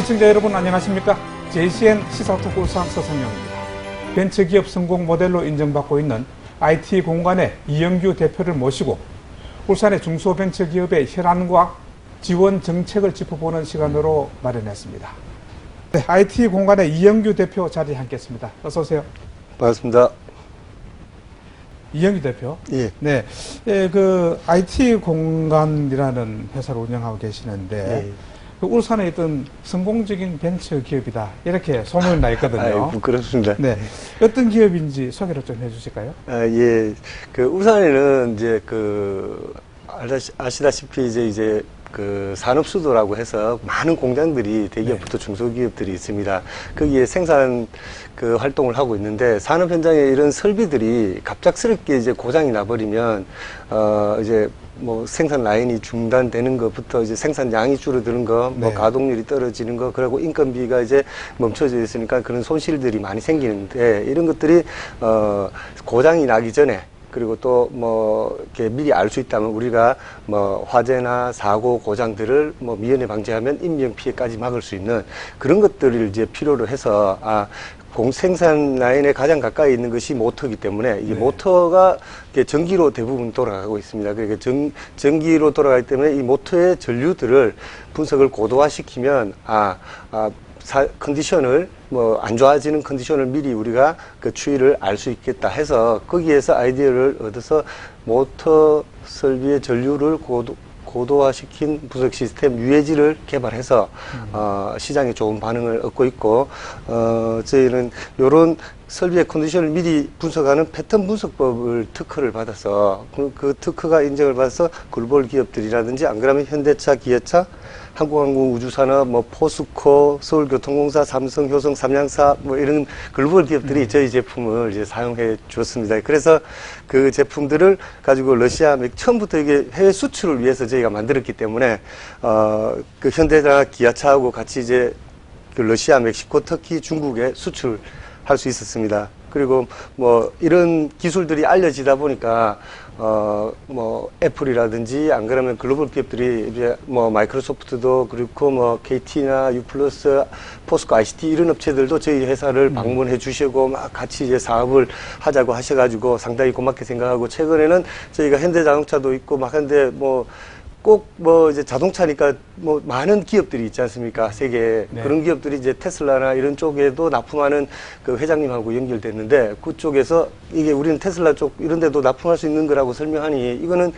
시청자 여러분 안녕하십니까? JCN 시사톡 울산 서성영입니다. 벤처기업 성공 모델로 인정받고 있는 IT 공간의 이영규 대표를 모시고 울산의 중소벤처기업의 현안과 지원 정책을 짚어보는 시간으로 마련했습니다. 네, IT 공간의 이영규 대표 자리에 앉겠습니다. 어서 오세요. 반갑습니다. 이영규 대표. 예. 네, 그 IT 공간이라는 회사를 운영하고 계시는데 예. 그 울산에 있던 성공적인 벤처 기업이다 이렇게 소문이 나 있거든요. 아유, 부끄럽습니다. 네, 어떤 기업인지 소개를 좀 해주실까요? 아, 예. 그 울산에는 이제 아시다시피 이제 그 산업수도라고 해서 많은 공장들이 대기업부터 중소기업들이 있습니다. 거기에 생산 그 활동을 하고 있는데 산업 현장에 이런 설비들이 갑작스럽게 이제 고장이 나버리면 이제 뭐 생산 라인이 중단되는 것부터 이제 생산량이 줄어드는 거, 뭐 네. 가동률이 떨어지는 거, 그리고 인건비가 이제 멈춰져 있으니까 그런 손실들이 많이 생기는데 이런 것들이 고장이 나기 전에 그리고 또 뭐 이렇게 미리 알 수 있다면 우리가 뭐 화재나 사고 고장들을 뭐 미연에 방지하면 인명 피해까지 막을 수 있는 그런 것들을 이제 필요로 해서 생산 라인에 가장 가까이 있는 것이 모터이기 때문에 이 모터가 전기로 대부분 돌아가고 있습니다. 그러니까 전기로 돌아가기 때문에 이 모터의 전류들을 분석을 고도화시키면 컨디션을 안 좋아지는 컨디션을 미리 우리가 그 추이를 알 수 있겠다 해서 거기에서 아이디어를 얻어서 모터 설비의 전류를 고도화시킨 분석 시스템 UAG를 개발해서 시장에 좋은 반응을 얻고 있고 저희는 이런 설비의 컨디션을 미리 분석하는 패턴 분석법을 특허를 받아서 그 특허가 인정을 받아서 글로벌 기업들이라든지 안 그러면 현대차, 기아차, 한국항공우주산업, 뭐 포스코, 서울교통공사, 삼성, 효성, 삼양사 뭐 이런 글로벌 기업들이 저희 제품을 이제 사용해 줬습니다. 그래서 그 제품들을 가지고 처음부터 이게 해외 수출을 위해서 저희가 만들었기 때문에 그 현대차, 기아차하고 같이 이제 그 러시아, 멕시코, 터키, 중국에 수출할 수 있었습니다. 그리고 뭐 이런 기술들이 알려지다 보니까 뭐 애플이라든지 안 그러면 글로벌 기업들이 이제 뭐 마이크로소프트도 그렇고 뭐 KT나 유플러스, 포스코, ICT 이런 업체들도 저희 회사를 방문해 주시고 막 같이 이제 사업을 하자고 하셔가지고 상당히 고맙게 생각하고 최근에는 저희가 현대자동차도 있고 막 한데 꼭 이제 자동차니까 많은 기업들이 있지 않습니까? 세계에. 네. 그런 기업들이 이제 테슬라나 이런 쪽에도 납품하는 그 회장님하고 연결됐는데 그쪽에서 이게 우리는 테슬라 쪽 이런 데도 납품할 수 있는 거라고 설명하니 이거는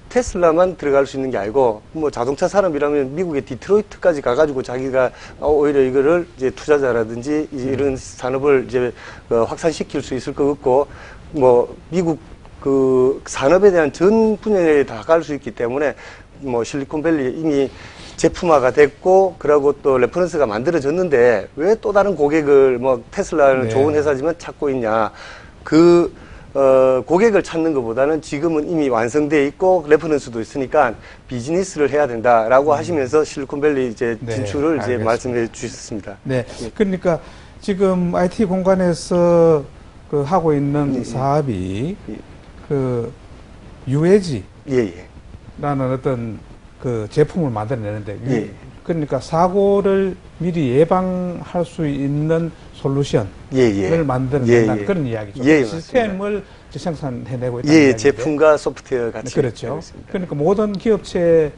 테슬라만 들어갈 수 있는 게 아니고 자동차 산업이라면 미국의 디트로이트까지 가가지고 자기가 오히려 이거를 이제 투자자라든지 이런 산업을 이제 확산시킬 수 있을 것 같고 미국 그 산업에 대한 전 분야에 다 갈 수 있기 때문에 실리콘밸리 이미 제품화가 됐고 그러고 또 레퍼런스가 만들어졌는데 왜 또 다른 고객을 테슬라는 좋은 회사지만 찾고 있냐 고객을 찾는 것보다는 지금은 이미 완성돼 있고 레퍼런스도 있으니까 비즈니스를 해야 된다라고 하시면서 실리콘밸리 이제 진출을 이제 말씀해 주셨습니다. 네, 그러니까 지금 IT 공간에서 그 하고 있는 사업이 그 UAG라는 어떤 그 제품을 만들어내는데 그러니까 사고를 미리 예방할 수 있는 솔루션을 만들어낸다는 그런 이야기죠. 시스템을 생산해내고 있다는 이야기인데 제품과 소프트웨어 같이. 그렇죠. 그러니까 모든 기업체에는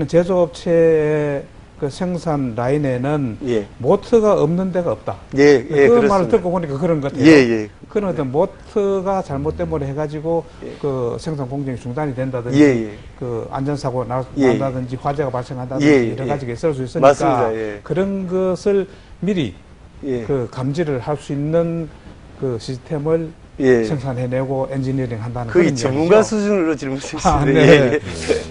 제조업체의 그 생산 라인에는 모터가 없는 데가 없다. 그 말을 듣고 보니까 그런 것 같아요. 그런 어떤 모터가 잘못됨으로 해가지고 그 생산 공정이 중단이 된다든지 그 안전사고 난다든지 화재가 발생한다든지 여러 가지가 있을 수 있으니까 맞습니다. 그런 것을 미리 그 감지를 할 수 있는 그 시스템을 생산해내고 엔지니어링 한다는 거의 그런 전문가 이야기죠. 수준으로 질문하시는데.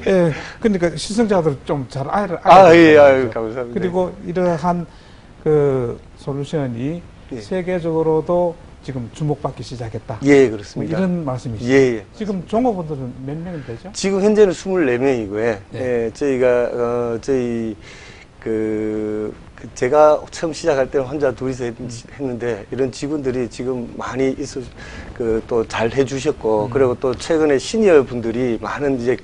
네. 그러니까 시청자들 좀 잘 감사합니다. 그리고 이러한 그 솔루션이 세계적으로도 지금 주목받기 시작했다. 그렇습니다. 이런 말씀이시죠. 지금 종업원들은 몇 명이 되죠? 지금 현재는 24명이고요. 저희가 저희 제가 처음 시작할 때는 혼자 둘이서 했는데 이런 직원들이 지금 많이 또 잘 해주셨고 그리고 또 최근에 시니어 분들이 많은 이제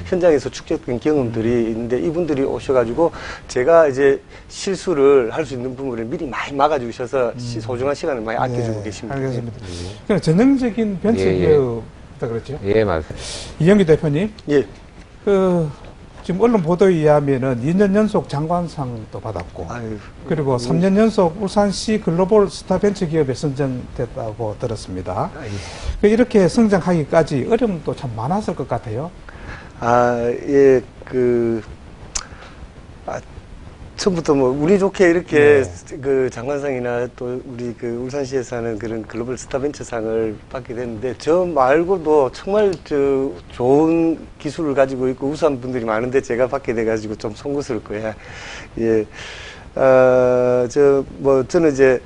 현장에서 축적된 경험들이 있는데 이분들이 오셔가지고 제가 이제 실수를 할 수 있는 부분을 미리 많이 막아주셔서 소중한 시간을 많이 아껴주고 계십니다. 알겠습니다. 그냥 전형적인 벤처기업이다 그렇죠? 예, 맞습니다. 이영기 대표님. 예. 지금 언론 보도에 의하면은 2년 연속 장관상도 받았고, 아유, 그리고 3년 연속 울산시 글로벌 스타 벤처 기업에 선정됐다고 들었습니다. 이렇게 성장하기까지 어려움도 참 많았을 것 같아요. 예, 처음부터 운이 좋게 이렇게 장관상이나 또 우리 울산시에서 하는 그런 글로벌 스타벤처상을 받게 됐는데 저 말고도 정말 좋은 기술을 가지고 있고 우수한 분들이 많은데 제가 받게 돼가지고 좀 송구스럽고요. 예. 저는 이제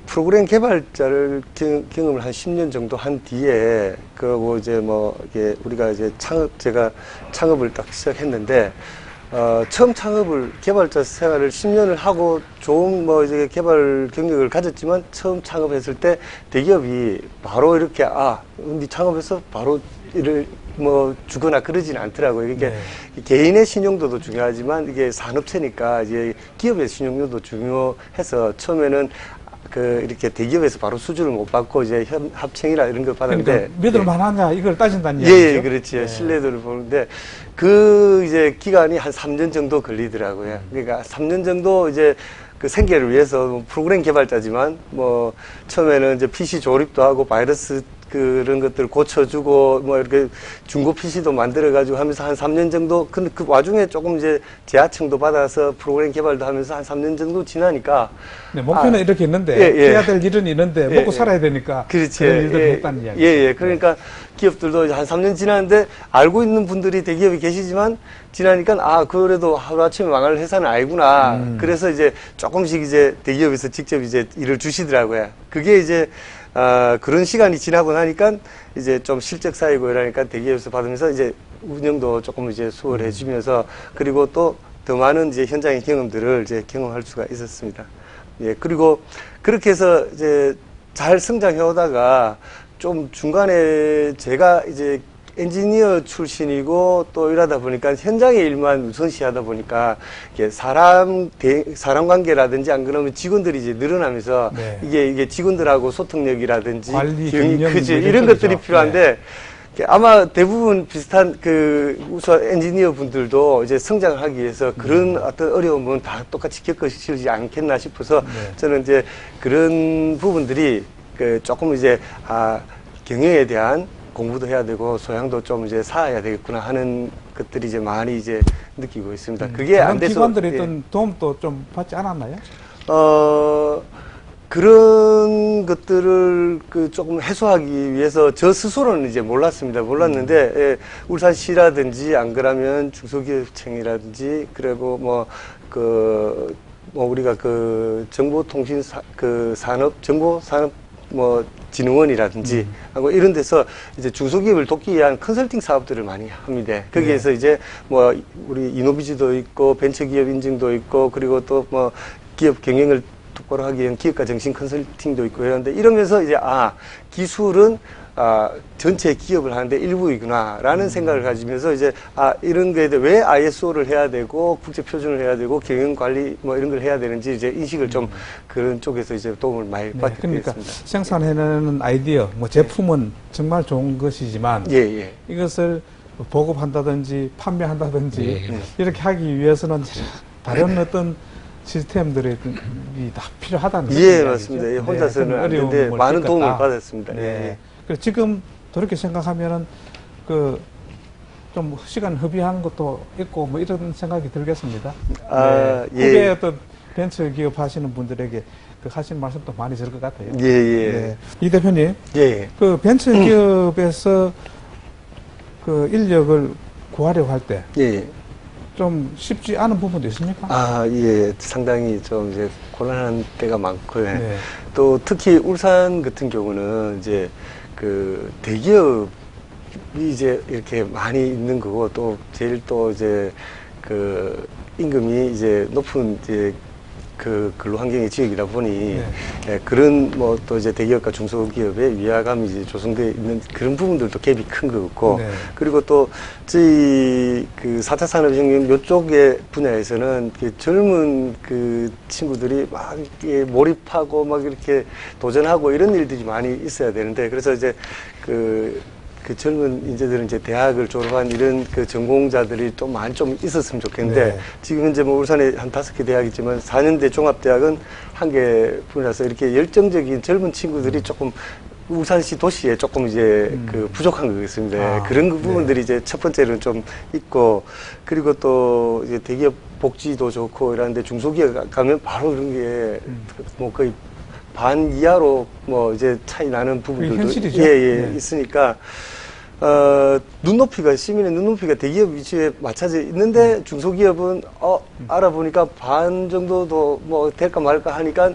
프로그램 개발자를 경험을 한 10년 정도 한 뒤에, 그러고 이제 우리가 이제 제가 창업을 딱 시작했는데, 처음 개발자 생활을 10년을 하고 좋은 이제 개발 경력을 가졌지만 처음 창업했을 때 대기업이 바로 이렇게, 네 창업해서 바로 일을 주거나 그러지는 않더라고요. 이게 개인의 신용도도 중요하지만 이게 산업체니까 이제 기업의 신용도도 중요해서 처음에는 이렇게 대기업에서 바로 수주를 못 받고 이제 합청이라 이런 걸 받았는데. 그러니까 믿을만하냐 이걸 따진다는 얘기죠. 얘기죠. 예, 그렇죠. 신뢰도를 보는데 이제 기간이 한 3년 정도 걸리더라고요. 그러니까 3년 정도 이제 생계를 위해서 프로그램 개발자지만 처음에는 이제 PC 조립도 하고 바이러스 그런 것들 고쳐주고 이렇게 중고 PC도 만들어가지고 하면서 한 3년 정도 그 와중에 조금 이제 재하청도 받아서 프로그램 개발도 하면서 한 3년 정도 지나니까 네, 목표는 이렇게 있는데 해야 될 일은 있는데 먹고 살아야 되니까 그렇지. 그런 일들을 했다는 이야기죠. 그러니까 기업들도 이제 한 3년 지났는데 알고 있는 분들이 대기업에 계시지만 지나니까 그래도 하루아침에 망할 회사는 아니구나. 그래서 이제 조금씩 이제 대기업에서 직접 이제 일을 주시더라고요. 그게 이제 그런 시간이 지나고 나니까 이제 좀 실적 쌓이고 이러니까 대기업에서 받으면서 이제 운영도 조금 이제 수월해 주면서 그리고 또 더 많은 이제 현장의 경험들을 이제 경험할 수가 있었습니다. 예, 그리고 그렇게 해서 이제 잘 성장해 오다가 좀 중간에 제가 이제 엔지니어 출신이고 또 이러다 보니까 현장의 일만 우선시하다 보니까 이게 사람 관계라든지 안 그러면 직원들이 이제 늘어나면서 이게 직원들하고 소통력이라든지 관리 경영 이런 것들이 필요한데 아마 대부분 비슷한 우선 엔지니어 분들도 이제 성장을 하기 위해서 그런 어떤 어려움은 다 똑같이 겪으시지 않겠나 싶어서 저는 이제 그런 부분들이 조금 이제 경영에 대한 공부도 해야 되고 소양도 좀 이제 쌓아야 되겠구나 하는 것들이 이제 많이 이제 느끼고 있습니다. 그게 안 돼서 기관들이 어떤 도움도 좀 받지 않았나요? 그런 것들을 조금 해소하기 위해서 저 스스로는 이제 몰랐는데 울산시라든지 안 그러면 중소기업청이라든지 그리고 우리가 정보통신 정보산업 진흥원이라든지 하고 이런 데서 이제 중소기업을 돕기 위한 컨설팅 사업들을 많이 합니다. 거기에서 이제 우리 이노비즈도 있고 벤처기업 인증도 있고 그리고 또 기업 경영을 똑바로 하기 위한 기업가 정신 컨설팅도 있고 이런데 이러면서 이제 기술은 전체 기업을 하는데 일부이구나라는 생각을 가지면서 이제 이런 거에 대해 왜 ISO를 해야 되고 국제 표준을 해야 되고 경영 관리 이런 걸 해야 되는지 이제 인식을 좀 그런 쪽에서 이제 도움을 많이 받게 그러니까 됐습니다. 생산해내는 아이디어, 제품은 정말 좋은 것이지만 이것을 보급한다든지 판매한다든지 이렇게 하기 위해서는 다른 어떤 시스템들이 다 필요하다는 거죠. 맞습니다. 혼자서는 안 되는데 많은 도움을 받았습니다. 그래서 지금 돌이켜 생각하면은 좀 시간 허비한 것도 있고 이런 생각이 들겠습니다. 후배 어떤 벤처 기업 하시는 분들에게 하신 말씀도 많이 들을 것 같아요. 이 대표님, 벤처 기업에서 인력을 구하려고 할 때 좀 쉽지 않은 부분도 있습니까? 상당히 좀 이제 곤란한 때가 많고요. 또 특히 울산 같은 경우는 이제 대기업이 이제 이렇게 많이 있는 거고 또 제일 또 이제 그 임금이 이제 높은 이제 그 근로 환경의 지역이다 보니 네. 예, 그런 뭐 또 이제 대기업과 중소기업의 위화감이 이제 조성되어 있는 그런 부분들도 갭이 큰 것 같고 네. 그리고 또 저희 그 4차 산업혁명 요쪽의 분야에서는 그 젊은 그 친구들이 막 이렇게 몰입하고 막 이렇게 도전하고 이런 일들이 많이 있어야 되는데 그래서 이제 그 젊은 인재들은 이제 대학을 졸업한 이런 그 전공자들이 좀 많이 좀 있었으면 좋겠는데 네. 지금 이제 뭐 울산에 한 5개 대학이 있지만 4년대 종합대학은 1개뿐이라서 이렇게 열정적인 젊은 친구들이 조금 울산시 도시에 조금 이제 그 부족한 것 같습니다. 아, 그런 그 부분들이 네. 이제 첫 번째로는 좀 있고 그리고 또 이제 대기업 복지도 좋고 이러는데 중소기업 가면 바로 이런 게 뭐 거의 반 이하로 뭐 이제 차이 나는 부분들도 현실이죠. 예, 네. 있으니까 눈높이가 시민의 눈높이가 대기업 위치에 맞춰져 있는데 중소기업은 알아보니까 반 정도도 뭐 될까 말까 하니까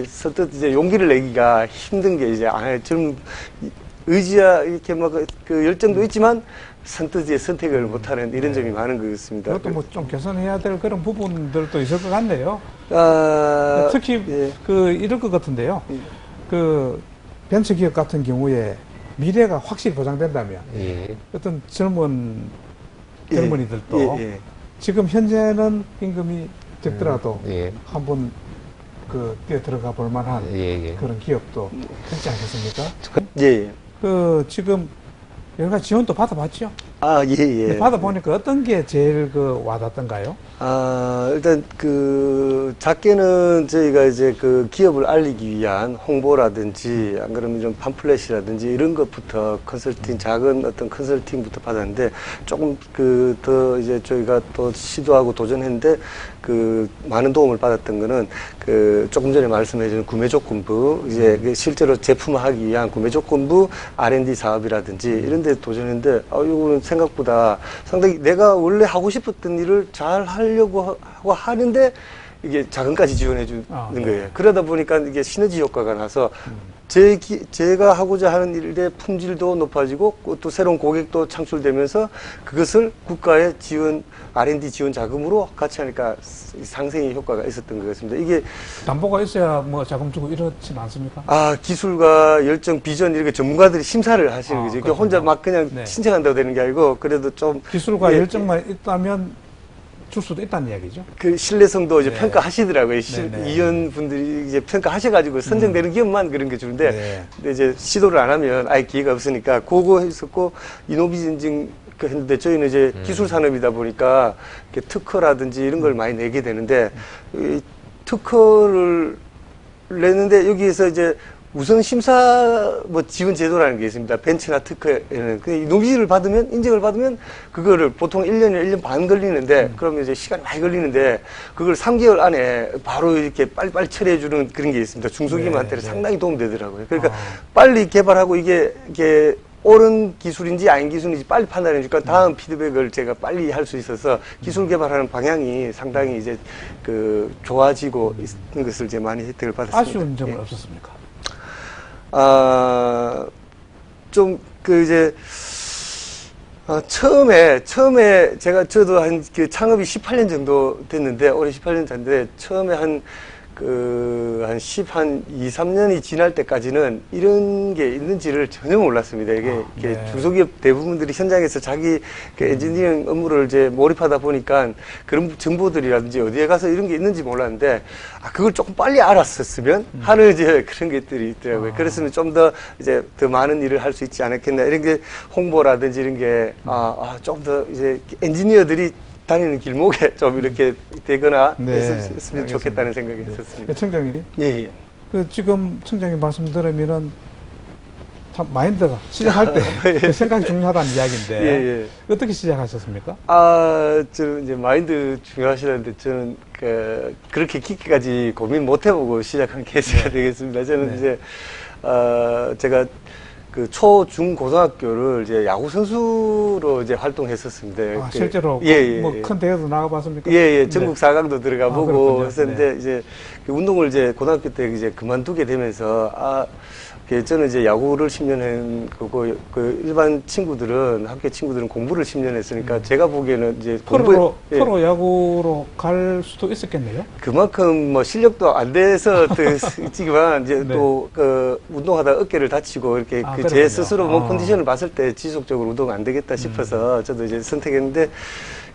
선뜻 이제 용기를 내기가 힘든 게 이제 좀 의지야 이렇게 막 그 열정도 있지만 선뜻 이제 선택을 못하는 이런 점이 많은 것 같습니다. 그것도 뭐 좀 개선해야 될 그런 부분들도 있을 것 같네요. 특히 예. 그 이럴 것 같은데요. 그 벤처기업 같은 경우에 미래가 확실히 보장된다면 예. 어떤 젊은이들도 예. 지금 현재는 임금이 적더라도 예. 한번 그 뛰어 들어가 볼 만한 예. 그런 기업도 있지 않겠습니까? 예. 그 지금 여러 가지 지원도 받아봤죠? 예. 받아보니까 어떤 게 제일 그 와닿던가요? 일단 작게는 저희가 이제 그 기업을 알리기 위한 홍보라든지 안 그러면 좀 팜플렛이라든지 이런 것부터 작은 어떤 컨설팅부터 받았는데 조금 더 이제 저희가 또 시도하고 도전했는데 많은 도움을 받았던 거는 조금 전에 말씀해 주신 구매조건부 이제 실제로 제품화하기 위한 구매조건부 R&D 사업이라든지 이런 데 도전했는데 이거는 생각보다 상당히 내가 원래 하고 싶었던 일을 잘 하려고 하고 하는데 이게 자금까지 지원해 주는 거예요. 그러다 보니까 이게 시너지 효과가 나서 제가 하고자 하는 일의 품질도 높아지고 또 새로운 고객도 창출되면서 그것을 국가의 지원, R&D 지원 자금으로 같이 하니까 상생의 효과가 있었던 것 같습니다. 이게 담보가 있어야 뭐 자금 주고 이렇지는 않습니까? 기술과 열정, 비전 이렇게 전문가들이 심사를 하시는 거죠. 그러니까 혼자 막 그냥 네. 신청한다고 되는 게 아니고 그래도 좀 기술과 열정만 있다면 줄 수도 있다는 이야기죠. 그 신뢰성도 이제 네. 평가하시더라고요. 네네. 이원 분들이 이제 평가하셔가지고 선정되는 기업만 그런 게 주는데, 네. 근데 이제 시도를 안 하면 아예 기회가 없으니까 그거 했었고 이노비전징 했는데 저희는 이제 기술 산업이다 보니까 이렇게 특허라든지 이런 걸 많이 내게 되는데 이 특허를 내는데 여기에서 이제 우선 심사 뭐 지원 제도라는 게 있습니다. 벤처나 특허에는. 근데 노비를 받으면 인증을 받으면 그거를 보통 1년이나 1년 반 걸리는데 그러면 이제 시간이 많이 걸리는데 그걸 3개월 안에 바로 이렇게 빨리빨리 처리해 주는 그런 게 있습니다. 중소기업한테는 네. 상당히 도움되더라고요. 그러니까 빨리 개발하고 이게 옳은 기술인지 아닌 기술인지 빨리 판단해 주니까 다음 피드백을 제가 빨리 할 수 있어서 기술 개발하는 방향이 상당히 이제 좋아지고 있는 것을 이제 많이 혜택을 받았습니다. 아쉬운 점은 예. 없었습니까? 처음에 저도 창업이 18년 정도 됐는데, 올해 18년 됐는데, 처음에 한 2, 3년이 지날 때까지는 이런 게 있는지를 전혀 몰랐습니다. 이게 네. 중소기업 대부분들이 현장에서 자기 엔지니어링 업무를 이제 몰입하다 보니까 그런 정보들이라든지 어디에 가서 이런 게 있는지 몰랐는데, 그걸 조금 빨리 알았었으면 하는 이제 그런 것들이 있더라고요. 그랬으면 좀 더 이제 더 많은 일을 할 수 있지 않았겠나. 이런 게 홍보라든지 이런 게, 좀 더 이제 엔지니어들이 다니는 길목에 좀 이렇게 되거나 네, 했으면 좋겠다는 생각이 있었습니다. 청장님, 예. 지금 청장님 말씀 들으면은 참 마인드가 시작할 때 그 생각이 중요하다는 이야기인데 예. 어떻게 시작하셨습니까? 저는 이제 마인드 중요하시다는데 저는 그렇게 깊게까지 고민 못 해보고 시작한 케이스가 되겠습니다. 저는 이제 제가 초, 중, 고등학교를 이제 야구 선수로 이제 활동했었습니다. 실제로 뭐 큰 대회도 나가봤습니까? 전국 4강도 들어가 보고 그렇군요. 했었는데 이제 운동을 이제 고등학교 때 이제 그만두게 되면서 저는 이제 야구를 10년 한 거고, 그 일반 친구들은, 학교 친구들은 공부를 10년 했으니까, 제가 보기에는 이제 프로 야구로 갈 수도 있었겠네요? 그만큼 뭐 실력도 안 돼서 있지만, 이제 네. 또, 운동하다 어깨를 다치고, 이렇게 제 스스로 몸 컨디션을 봤을 때 지속적으로 운동 안 되겠다 싶어서, 저도 이제 선택했는데,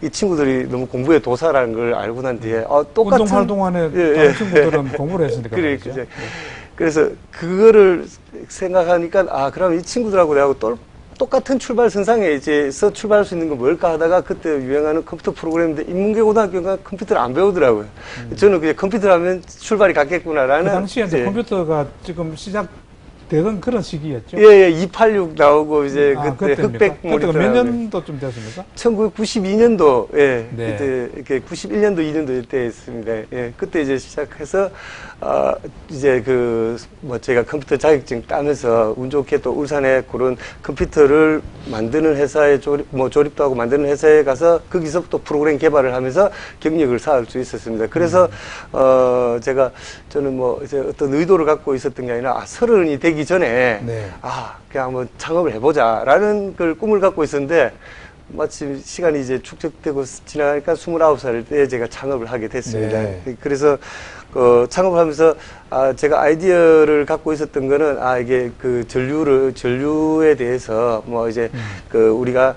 이 친구들이 너무 공부에 도사라는 걸 알고 난 뒤에, 똑같은. 운동할 동안에 다른 친구들은 공부를 했으니까. 그래서 그거를 생각하니까 그럼 이 친구들하고 내가 똑같은 출발선상에 이제서 출발할 수 있는 건 뭘까 하다가 그때 유행하는 컴퓨터 프로그램인데 인문계 고등학교가 컴퓨터를 안 배우더라고요. 저는 그냥 컴퓨터를 하면 출발이 갔겠구나라는. 그 당시에 이제 컴퓨터가 지금 시작되던 그런 시기였죠? 예, 286 나오고 이제 그때 흑백 모니터. 그때가 몇 년도쯤 됐습니까? 1992년도, 예. 네. 그때 이렇게 91년도, 2년도 이때 했습니다. 예. 그때 이제 시작해서, 이제 제가 컴퓨터 자격증 따면서 운 좋게 또 울산에 그런 컴퓨터를 만드는 회사에 조립도 하고 만드는 회사에 가서 거기서 또 프로그램 개발을 하면서 경력을 쌓을 수 있었습니다. 그래서, 저는 이제 어떤 의도를 갖고 있었던 게 아니라, 30이 되기 전에, 네. 그냥 한번 창업을 해보자라는 걸 꿈을 갖고 있었는데, 마침 시간이 이제 축적되고 지나가니까 29살 때 제가 창업을 하게 됐습니다. 네. 그래서, 창업을 하면서, 제가 아이디어를 갖고 있었던 거는, 이게 전류에 대해서, 우리가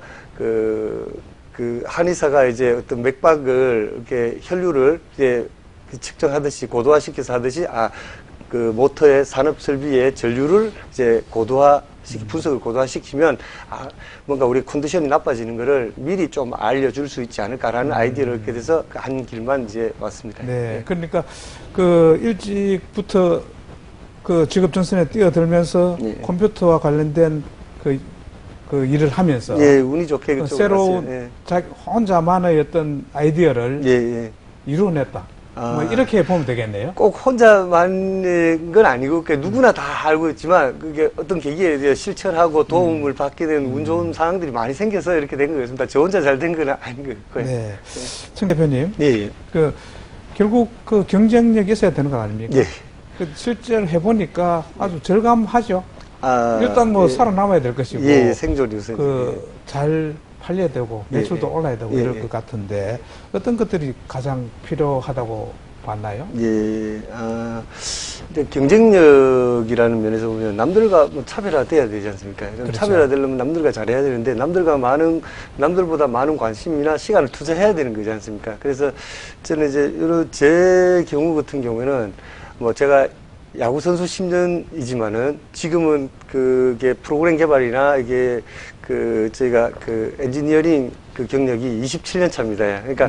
한의사가 이제 어떤 맥박을, 이렇게 혈류를 이제 측정하듯이, 고도화시켜서 하듯이, 모터의 산업 설비의 전류를 이제 분석을 고도화시키면, 뭔가 우리 컨디션이 나빠지는 거를 미리 좀 알려줄 수 있지 않을까라는 아이디어를 얻게 돼서 한 길만 이제 왔습니다. 네. 그러니까 일찍부터 직업 전선에 뛰어들면서 네. 컴퓨터와 관련된 일을 하면서. 예, 운이 좋게 새로운 예. 자기 혼자만의 어떤 아이디어를 이루어냈다. 이렇게 보면 되겠네요. 꼭 혼자만인 건 아니고, 누구나 다 알고 있지만, 그게 어떤 계기에 대해 실천하고 도움을 받게 된 운 좋은 상황들이 많이 생겨서 이렇게 된 거였습니다. 저 혼자 잘 된 건 아닌 거예요. 네. 청 대표님. 예. 결국 경쟁력이 있어야 되는 거 아닙니까? 예. 실제로 해보니까 아주 절감하죠. 일단 살아남아야 될 것이고. 예, 생존이 우선. 잘 팔려야 되고 매출도 올라야 되고 이럴 것 같은데 어떤 것들이 가장 필요하다고 봤나요? 예, 근데 경쟁력이라는 면에서 보면 남들과 차별화돼야 되지 않습니까? 그렇죠. 차별화되려면 남들과 잘해야 되는데 남들보다 많은 관심이나 시간을 투자해야 되는 거지 않습니까? 그래서 저는 이제 제 경우 같은 경우에는 제가 야구 선수 10년이지만은 지금은 그게 프로그램 개발이나 이게 저희가 엔지니어링 경력이 27년 차입니다. 그러니까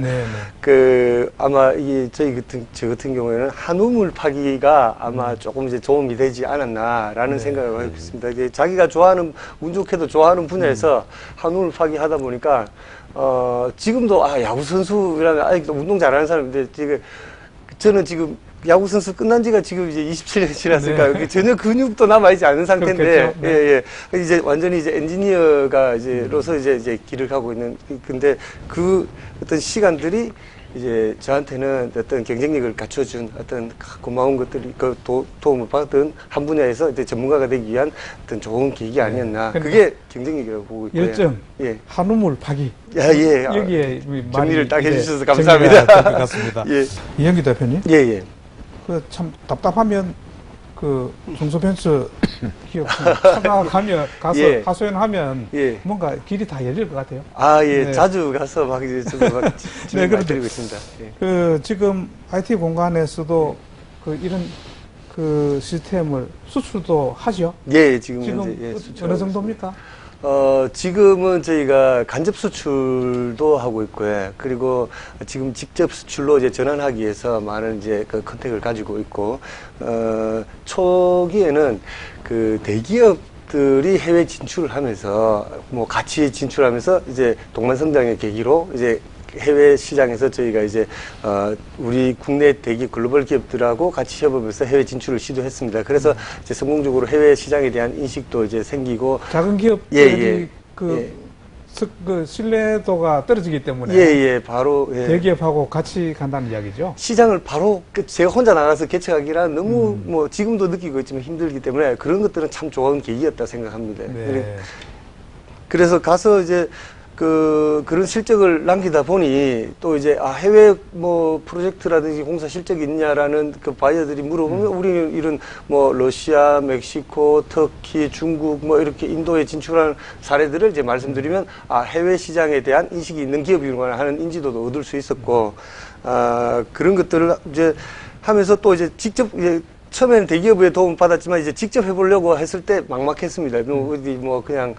아마 이게 저 같은 경우에는 한우물 파기가 아마 조금 이제 도움이 되지 않았나라는 생각을 하고 있습니다. 이게 자기가 운 좋게도 좋아하는 분야에서 한우물 파기 하다 보니까 지금도 야구 선수라면 아직도 운동 잘하는 사람인데 저는 지금 야구 선수 끝난 지가 지금 이제 27년이 지났으니까 네. 전혀 근육도 남아있지 않은 상태인데, 네. 이제 완전히 이제 엔지니어가 로서 이제 길을 가고 있는, 근데 어떤 시간들이 이제 저한테는 어떤 경쟁력을 갖춰준 어떤 고마운 것들이 도움을 받은 한 분야에서 이제 전문가가 되기 위한 어떤 좋은 계기 아니었나. 그게 경쟁력이라고 보고 있고요. 열정, 한우물 파기. 예. 여기에 정리를 딱 해주셔서 감사합니다. 같습니다. 예. 이영기 대표님. 예. 참 답답하면 중소벤처 기업 찾아가면 가서 하소연하면 뭔가 길이 다 열릴 것 같아요. 네. 자주 가서 막 이제 좀 드리고 있습니다. 지금 IT 공간에서도 이런 시스템을 수출도 하죠? 예, 지금 어느 정도입니까? 지금은 저희가 간접 수출도 하고 있고요. 그리고 지금 직접 수출로 이제 전환하기 위해서 많은 컨택을 가지고 있고, 초기에는 대기업들이 해외 진출을 하면서, 같이 진출하면서 이제 동반성장의 계기로 이제 해외 시장에서 저희가 이제 우리 국내 대기 글로벌 기업들하고 같이 협업해서 해외 진출을 시도했습니다. 그래서 이제 성공적으로 해외 시장에 대한 인식도 이제 생기고 작은 기업들이 그 신뢰도가 떨어지기 때문에 예, 바로 대기업하고 같이 간다는 이야기죠. 시장을 바로 제가 혼자 나가서 개척하기란 너무 뭐 지금도 느끼고 있지만 힘들기 때문에 그런 것들은 참 좋은 계기였다 생각합니다. 네. 그래서 가서 이제 그런 실적을 남기다 보니 또 이제 해외 뭐 프로젝트라든지 공사 실적이 있냐라는 그 바이어들이 물어보면 우리는 이런 뭐 러시아, 멕시코, 터키, 중국 뭐 이렇게 인도에 진출하는 사례들을 이제 말씀드리면 해외 시장에 대한 인식이 있는 기업이구나 하는 인지도도 얻을 수 있었고 그런 것들을 이제 하면서 또 이제 직접 이제 처음에는 대기업의 도움 받았지만 이제 직접 해보려고 했을 때 막막했습니다. 어디 뭐 그냥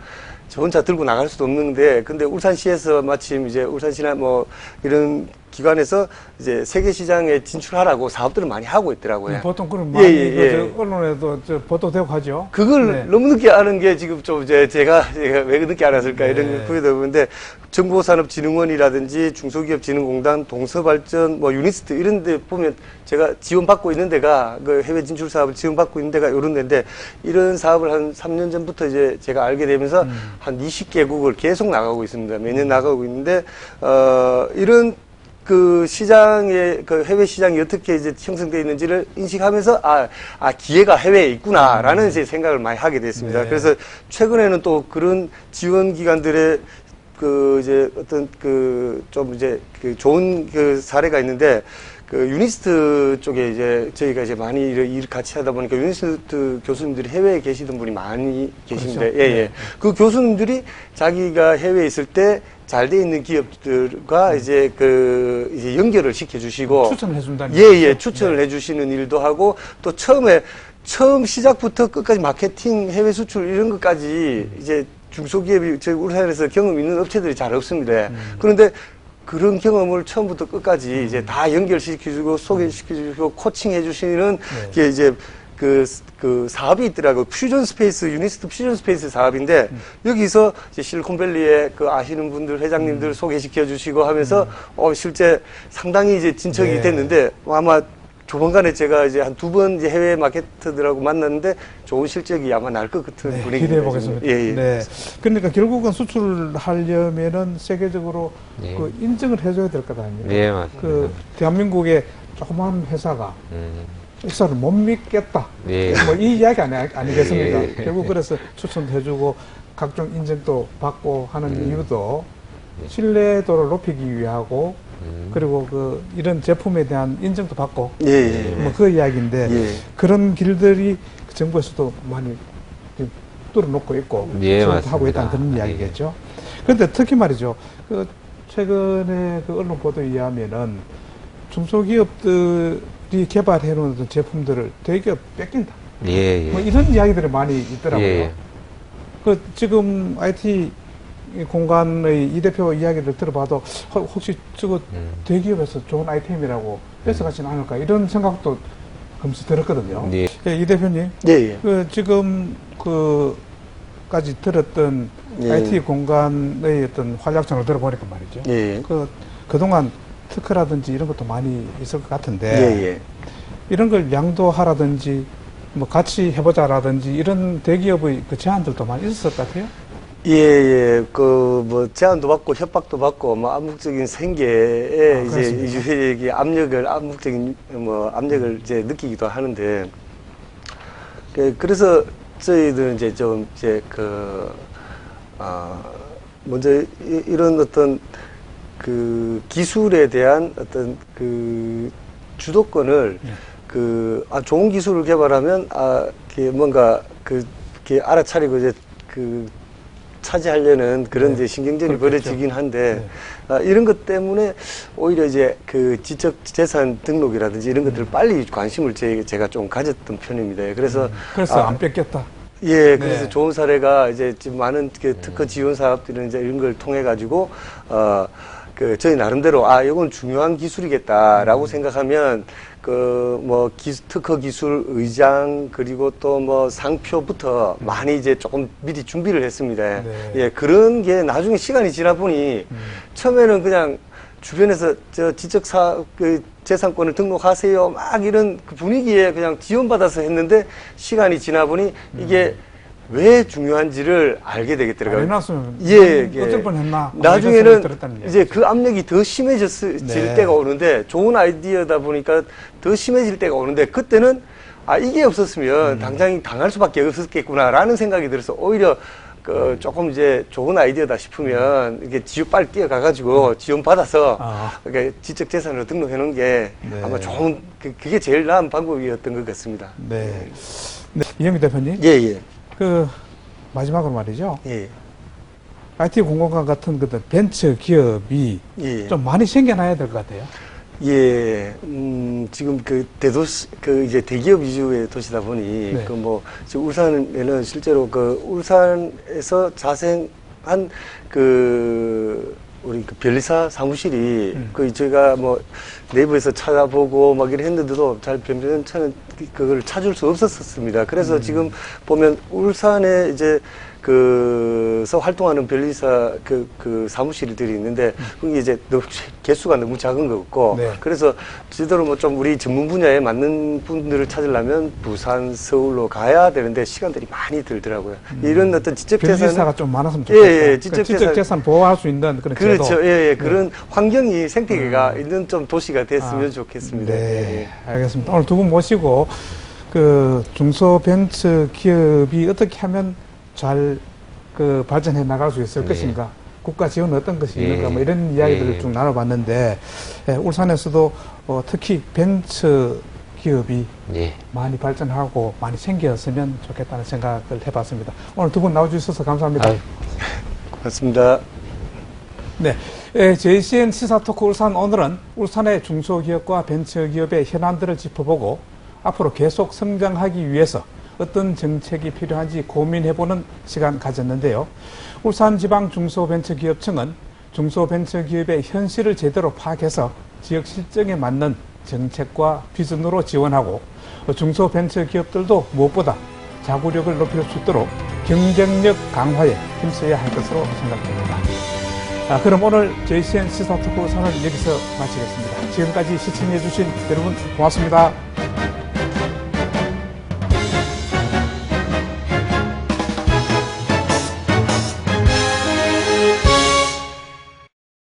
저 혼자 들고 나갈 수도 없는데, 근데 울산시에서 마침 이제 울산시나 뭐 이런 기관에서 이제 세계 시장에 진출하라고 사업들을 많이 하고 있더라고요. 보통 그런 많이 언론에도 보도되고 하죠. 그걸 너무 늦게 아는 게 지금 좀 이제 제가 왜 늦게 알았을까 이런 후회도 보는데 정보산업진흥원이라든지 중소기업진흥공단, 동서발전, 뭐 유니스트 이런 데 보면 제가 지원받고 있는 데가 그 해외 진출 사업을 지원받고 있는 데가 이런 데인데 이런 사업을 한 3년 전부터 이제 제가 알게 되면서 한 20개국을 계속 나가고 있습니다. 매년 나가고 있는데 이런 그 시장의 그 해외 시장이 어떻게 이제 형성되어 있는지를 인식하면서 기회가 해외에 있구나라는 이제 생각을 많이 하게 됐습니다. 네. 그래서 최근에는 또 그런 지원 기관들의 그 이제 어떤 그 좀 이제 그 좋은 그 사례가 있는데 그 유니스트 쪽에 이제 저희가 이제 많이 일 같이 하다 보니까 유니스트 교수님들이 해외에 계시던 분이 많이 계신데 그렇죠. 그 교수님들이 자기가 해외에 있을 때 잘 돼 있는 기업들과 이제 이제 연결을 시켜주시고 추천을 해준다는 추천을 해주시는 일도 하고 또 처음 시작부터 끝까지 마케팅, 해외 수출 이런 것까지 이제 중소기업이 저희 울산에서 경험 있는 업체들이 잘 없습니다. 그런데 그런 경험을 처음부터 끝까지 이제 다 연결시켜주고 소개시켜주고 코칭해주시는 게 이제 그 사업이 있더라고요. 유니스트 퓨전 스페이스 사업인데, 여기서 이제 실리콘밸리에 그 아시는 분들, 회장님들 소개시켜 주시고 하면서, 실제 상당히 이제 진척이 됐는데, 아마 조만간에 제가 이제 한 2번 이제 해외 마케터들하고 만났는데, 좋은 실적이 아마 날 것 같은 분위기입니다. 기대해 보겠습니다. 예. 네. 그러니까 결국은 수출하려면은 세계적으로 그 인정을 해줘야 될 것 아닙니까? 네, 맞습니다. 그 대한민국의 조그마한 회사가 회사를 못 믿겠다. 뭐 이 이야기 아니겠습니까? 결국 그래서 추천도 해주고 각종 인정도 받고 하는 이유도 신뢰도를 높이기 위하고 그리고 이런 제품에 대한 인정도 받고 뭐 그 이야기인데 그런 길들이 정부에서도 많이 뚫어놓고 있고 하고 있다는 그런 이야기겠죠. 그런데 특히 말이죠. 최근에 언론 보도에 의하면은 중소기업들이 개발해놓은 어떤 제품들을 대기업 뺏긴다. 뭐 이런 이야기들이 많이 있더라고요. 지금 IT 공간의 이 대표 이야기를 들어봐도 혹시 저거 대기업에서 좋은 아이템이라고 뺏어가지는 않을까 이런 생각도 검수 들었거든요. 이 대표님, 지금 까지 들었던 IT 공간의 어떤 활약상을 들어보니까 말이죠. 그동안 특허라든지 이런 것도 많이 있을 것 같은데 이런 걸 양도하라든지 뭐 같이 해보자라든지 이런 대기업의 제안들도 많이 있었을 것 같아요. 뭐 제안도 받고 협박도 받고 뭐 암묵적인 생계에 이제 암묵적인 압력을 이제 느끼기도 하는데 그래서 저희들은 이제 좀 이제 먼저 이런 어떤 기술에 대한 어떤 주도권을 좋은 기술을 개발하면 뭔가 알아차리고 이제 차지하려는 그런 이제 신경전이 벌어지긴 한데 이런 것 때문에 오히려 이제 지적 재산 등록이라든지 이런 것들을 빨리 관심을 제가 좀 가졌던 편입니다. 그래서 안 뺏겼다. 그래서 좋은 사례가 이제 지금 많은 특허 지원 사업들은 이제 이런 걸 통해 가지고 저희 나름대로 이건 중요한 기술이겠다라고 생각하면 특허 기술 의장 그리고 또 뭐 상표부터 많이 이제 조금 미리 준비를 했습니다. 그런 게 나중에 시간이 지나 보니 처음에는 그냥 주변에서 재산권을 등록하세요 막 이런 분위기에 그냥 지원받아서 했는데 시간이 지나 보니 이게 왜 중요한지를 알게 되겠더라고요. 해놨으면 예, 어쩔 뻔했나. 나중에는 이제 그 압력이 더 심해질 네. 때가 오는데 좋은 아이디어다 보니까 더 심해질 때가 오는데 그때는 아 이게 없었으면 당장 당할 수밖에 없었겠구나라는 생각이 들어서 오히려 그 조금 이제 좋은 아이디어다 싶으면 이게 빨리 뛰어가가지고 지원 받아서 지적 재산으로 등록해 놓은 게 네. 아마 좋은 그게 제일 나은 방법이었던 것 같습니다. 네. 네. 이영기 대표님. 예. 그 마지막으로 말이죠. 예. IT 공공관 같은 그 벤처 기업이 예. 좀 많이 생겨나야 될 것 같아요. 예, 지금 그 대도시, 이제 대기업 위주의 도시다 보니, 네. 지금 울산에는 실제로 울산에서 자생한 우리 변리사 사무실이 저희가 내부에서 찾아보고 막 이래 했는데도 잘 변변찮은 그걸 찾을 수 없었습니다. 그래서 지금 보면 울산에 이제 서 활동하는 변리사 사무실들이 있는데 그게 이제 개수가 너무 작은 것 같고 네. 그래서 제대로 좀 우리 전문 분야에 맞는 분들을 찾으려면 부산, 서울로 가야 되는데 시간들이 많이 들더라고요. 이런 어떤 지적재산 변리사가 좀 많았으면 좋겠다. 예, 지적재산 보호할 수 있는 그런 제도. 그렇죠. 예. 그런 환경이 생태계가 있는 좀 도시가 됐으면 좋겠습니다. 네, 알겠습니다. 오늘 두 분 모시고 그 중소벤처 기업이 어떻게 하면 잘 발전해 나갈 수 있을 것인가, 국가 지원은 어떤 것이 있는가, 이런 이야기들을 쭉 나눠봤는데, 울산에서도 특히 벤처 기업이 많이 발전하고 많이 생겼으면 좋겠다는 생각을 해봤습니다. 오늘 두 분 나와주셔서 감사합니다. 고맙습니다. 네. JCN 시사토크 울산 오늘은 울산의 중소기업과 벤처기업의 현안들을 짚어보고 앞으로 계속 성장하기 위해서 어떤 정책이 필요한지 고민해보는 시간 가졌는데요. 울산지방중소벤처기업청은 중소벤처기업의 현실을 제대로 파악해서 지역 실정에 맞는 정책과 비전으로 지원하고 중소벤처기업들도 무엇보다 자구력을 높일 수 있도록 경쟁력 강화에 힘써야 할 것으로 생각됩니다. 그럼 오늘 JCN 시사토크 선을 여기서 마치겠습니다. 지금까지 시청해주신 여러분 고맙습니다.